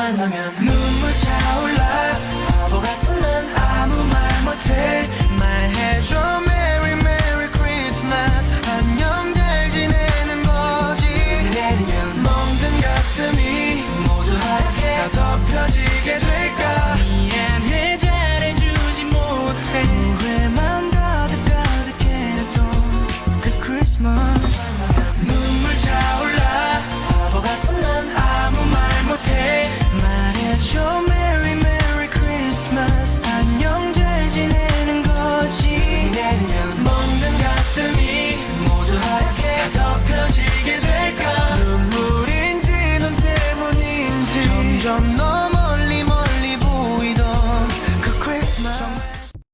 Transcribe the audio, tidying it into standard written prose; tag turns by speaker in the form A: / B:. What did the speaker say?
A: 만나면 눈물 차올라 바보 같은 난 아무 말 못해 말해줘 Merry Merry Christmas 안녕 잘 지내는 거지 내리면 멍든 가슴이 모두 하얗게 다 덮여지게 될까 미안해 잘해주지 못해 후회만 가득가득해도 그 Christmas